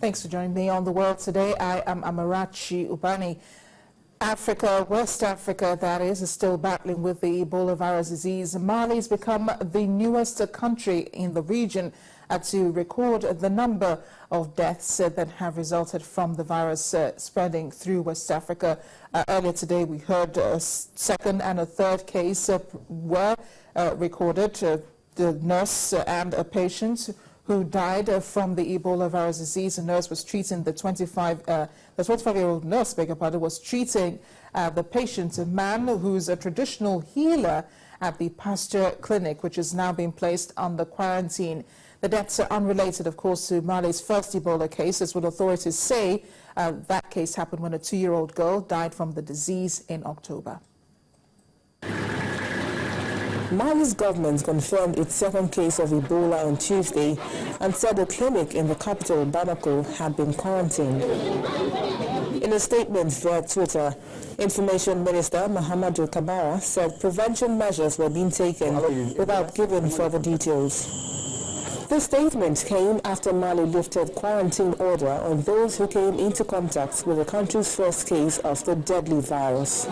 Thanks for joining me on The World Today. I am Amarachi Ubani. Africa, West Africa, that is still battling with the Ebola virus disease. Mali's become the newest country in the region to record the number of deaths that have resulted from the virus spreading through West Africa. Earlier today, we heard a second and a third case were recorded. The nurse and a patient who died from the Ebola virus disease. A nurse was treating the 25-year-old nurse, was treating the patient, a man who's a traditional healer at the Pasteur Clinic, which is now being placed under quarantine. The deaths are unrelated, of course, to Mali's first Ebola case, as what authorities say. That case happened when a 2-year-old girl died from the disease in October. Mali's government confirmed its second case of Ebola on Tuesday and said the clinic in the capital, Bamako, had been quarantined. In a statement via Twitter, Information Minister Mahamadou Kabara said prevention measures were being taken without giving further details. The statement came after Mali lifted quarantine order on those who came into contact with the country's first case of the deadly virus.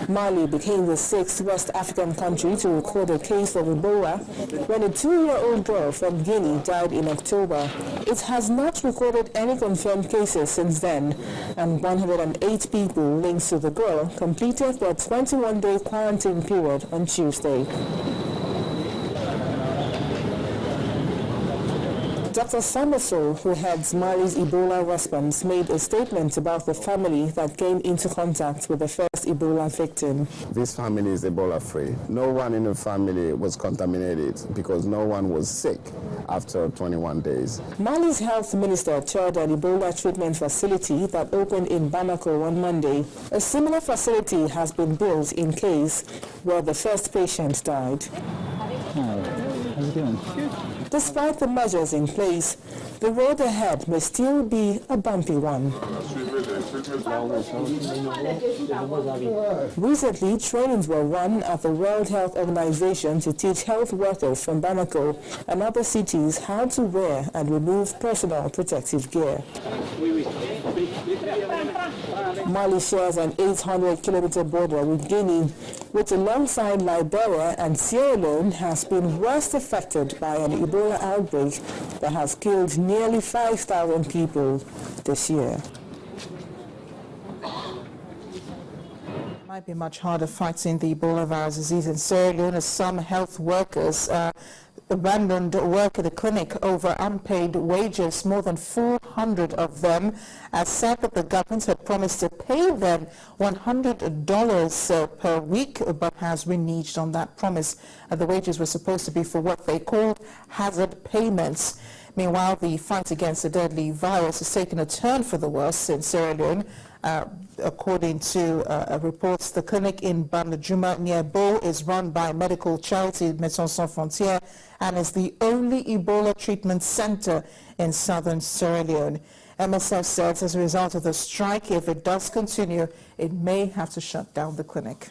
Mali became the 6th West African country to record a case of Ebola when a 2-year-old girl from Guinea died in October. It has not recorded any confirmed cases since then, and 108 people linked to the girl completed their 21-day quarantine period on Tuesday. Dr. Samaso, who heads Mali's Ebola response, made a statement about the family that came into contact with the first Ebola victim. This family is Ebola-free. No one in the family was contaminated because no one was sick after 21 days. Mali's health minister toured an Ebola treatment facility that opened in Bamako on Monday. A similar facility has been built in Case, where the first patient died. How's it going? Despite the measures in place, the road ahead may still be a bumpy one. Recently, trainings were run at the World Health Organization to teach health workers from Bamako and other cities how to wear and remove personal protective gear. Mali shares an 800-kilometer border with Guinea, which alongside Liberia and Sierra Leone has been worst affected by an Ebola outbreak that has killed nearly 5,000 people this year. It might be much harder fighting the Ebola virus disease in Sierra Leone as some health workers abandoned work at the clinic over unpaid wages. More than 400 of them said that the government had promised to pay them $100 per week, but has reneged on that promise. The wages were supposed to be for what they called hazard payments. Meanwhile, the fight against the deadly virus has taken a turn for the worse in Sierra Leone. According to reports, the clinic in Bandajuma near Bo is run by medical charity Médecins Sans Frontières and is the only Ebola treatment center in southern Sierra Leone. MSF says as a result of the strike, if it does continue, it may have to shut down the clinic.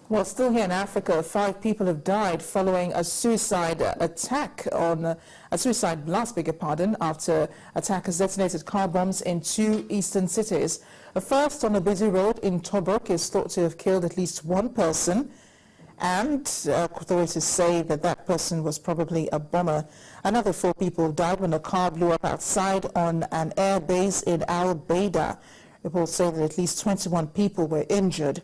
Well, still here in Africa, 5 people have died following a suicide blast, after attackers detonated car bombs in 2 eastern cities. The first on a busy road in Tobruk is thought to have killed at least 1 person, and authorities say that that person was probably a bomber. Another 4 people died when a car blew up outside on an air base in Al Baida. Reports say that at least 21 people were injured.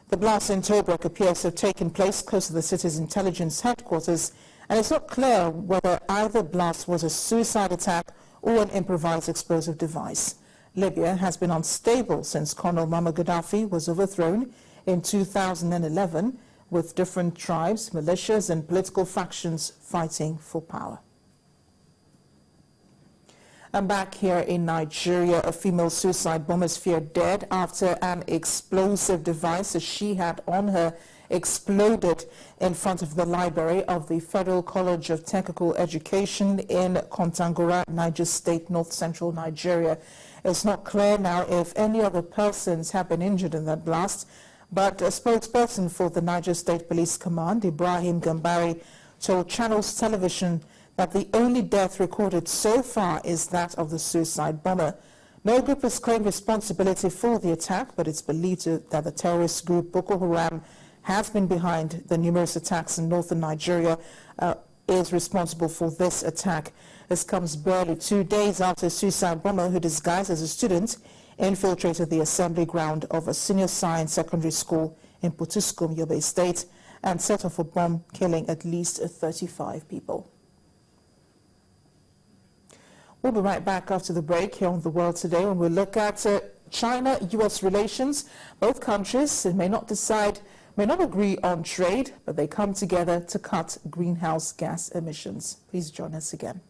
The blast in Tobruk appears to have taken place close to the city's intelligence headquarters, and it's not clear whether either blast was a suicide attack or an improvised explosive device. Libya has been unstable since Colonel Muammar Gaddafi was overthrown in 2011, with different tribes, militias and political factions fighting for power. And back here in Nigeria, a female suicide bomber is feared dead after an explosive device that she had on her exploded in front of the library of the Federal College of Technical Education in Kontagora, Niger State, north-central Nigeria. It's not clear now if any other persons have been injured in that blast, but a spokesperson for the Niger State Police Command, Ibrahim Gambari, told Channels Television that the only death recorded so far is that of the suicide bomber. No group has claimed responsibility for the attack, but it's believed that the terrorist group Boko Haram has been behind the numerous attacks in northern Nigeria, is responsible for this attack. This comes barely 2 days after a suicide bomber who disguised as a student infiltrated the assembly ground of a senior science secondary school in Potiskum, Yobe State, and set off a bomb, killing at least 35 people. We'll be right back after the break here on The World Today when we look at China-US relations. Both countries may not agree on trade, but they come together to cut greenhouse gas emissions. Please join us again.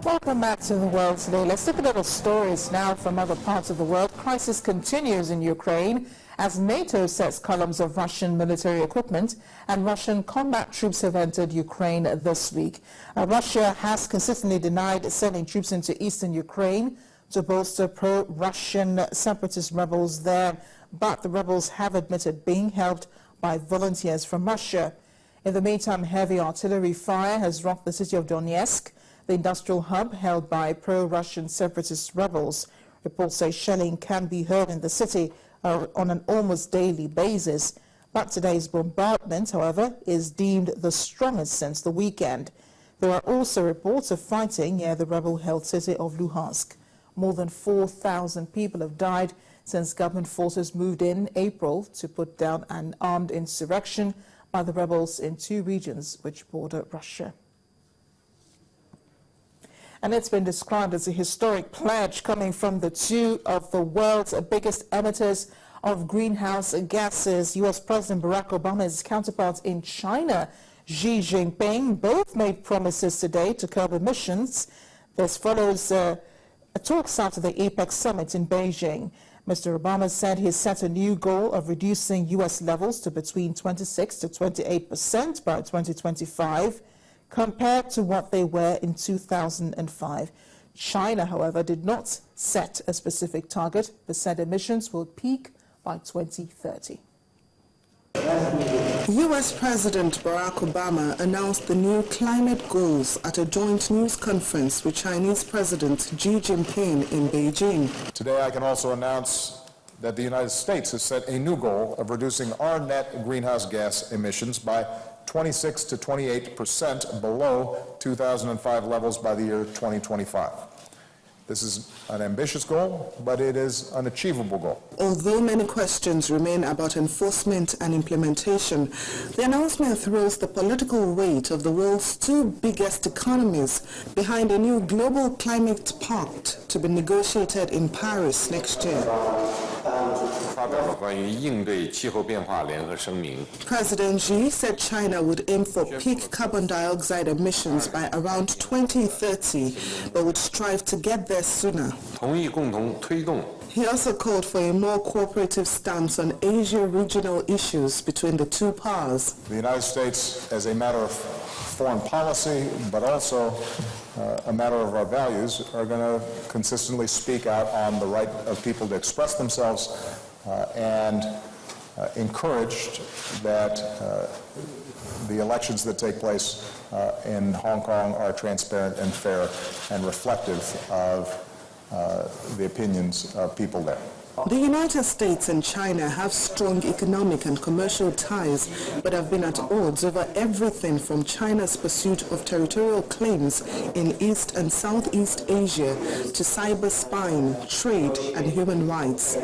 Welcome back to The World Today. Let's look at other stories now from other parts of the world. Crisis continues in Ukraine as NATO sets columns of Russian military equipment and Russian combat troops have entered Ukraine this week. Russia has consistently denied sending troops into eastern Ukraine to bolster pro-Russian separatist rebels there, but the rebels have admitted being helped by volunteers from Russia. In the meantime, heavy artillery fire has rocked the city of Donetsk, the industrial hub held by pro-Russian separatist rebels. Reports say shelling can be heard in the city on an almost daily basis. But today's bombardment, however, is deemed the strongest since the weekend. There are also reports of fighting near the rebel-held city of Luhansk. More than 4,000 people have died since government forces moved in April to put down an armed insurrection by the rebels in 2 regions which border Russia. And it's been described as a historic pledge coming from the 2 of the world's biggest emitters of greenhouse gases. U.S. President Barack Obama's counterpart in China, Xi Jinping, both made promises today to curb emissions. This follows talks after the APEC summit in Beijing. Mr. Obama said he set a new goal of reducing U.S. levels to between 26 to 28% by 2025. Compared to what they were in 2005. China, however, did not set a specific target, but said emissions will peak by 2030. U.S. President Barack Obama announced the new climate goals at a joint news conference with Chinese President Xi Jinping in Beijing. Today I can also announce that the United States has set a new goal of reducing our net greenhouse gas emissions by 26 to 28% below 2005 levels by the year 2025. This is an ambitious goal, but it is an achievable goal. Although many questions remain about enforcement and implementation, the announcement throws the political weight of the world's 2 biggest economies behind a new global climate pact to be negotiated in Paris next year. President Xi said China would aim for peak carbon dioxide emissions by around 2030, but would strive to get there sooner. He also called for a more cooperative stance on Asia regional issues between the 2 powers. The United States, as a matter of foreign policy, but also a matter of our values, are going to consistently speak out on the right of people to express themselves and encouraged that the elections that take place in Hong Kong are transparent and fair and reflective of the opinions of people there. The United States and China have strong economic and commercial ties, but have been at odds over everything from China's pursuit of territorial claims in East and Southeast Asia to cyber spying, trade, and human rights.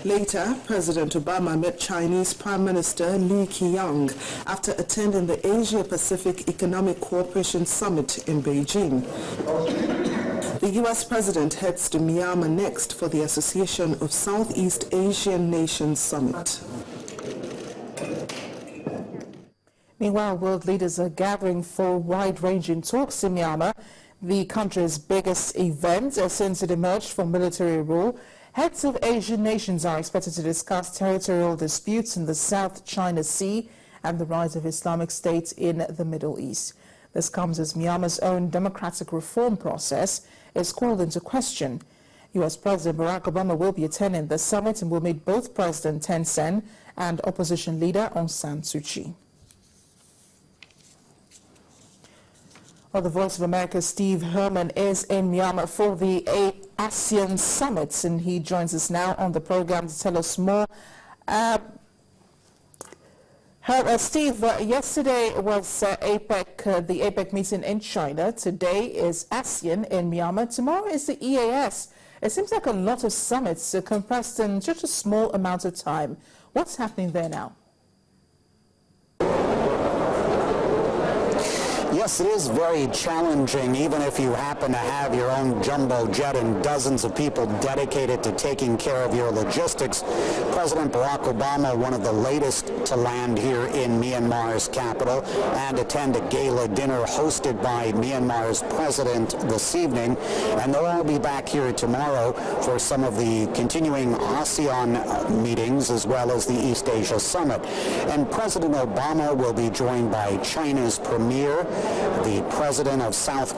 Later, President Obama met Chinese Prime Minister Li Keqiang after attending the Asia-Pacific Economic Cooperation Summit in Beijing. The U.S. President heads to Myanmar next for the Association of Southeast Asian Nations Summit. Meanwhile, world leaders are gathering for wide-ranging talks in Myanmar, the country's biggest event since it emerged from military rule. Heads of Asian nations are expected to discuss territorial disputes in the South China Sea and the rise of Islamic State in the Middle East. This comes as Myanmar's own democratic reform process is called into question. U.S. President Barack Obama will be attending the summit and will meet both President Thein Sein and opposition leader Aung San Suu Kyi. Well, the Voice of America's Steve Herman is in Myanmar for the ASEAN Summit, and he joins us now on the program to tell us more. Steve, yesterday was the APEC meeting in China. Today is ASEAN in Myanmar. Tomorrow is the EAS. It seems like a lot of summits compressed in just a small amount of time. What's happening there now? Yes, it is very challenging, even if you happen to have your own jumbo jet and dozens of people dedicated to taking care of your logistics. President Barack Obama, one of the latest to land here in Myanmar's capital and attend a gala dinner hosted by Myanmar's president this evening. And they'll all be back here tomorrow for some of the continuing ASEAN meetings as well as the East Asia Summit. And President Obama will be joined by China's premier, the president of South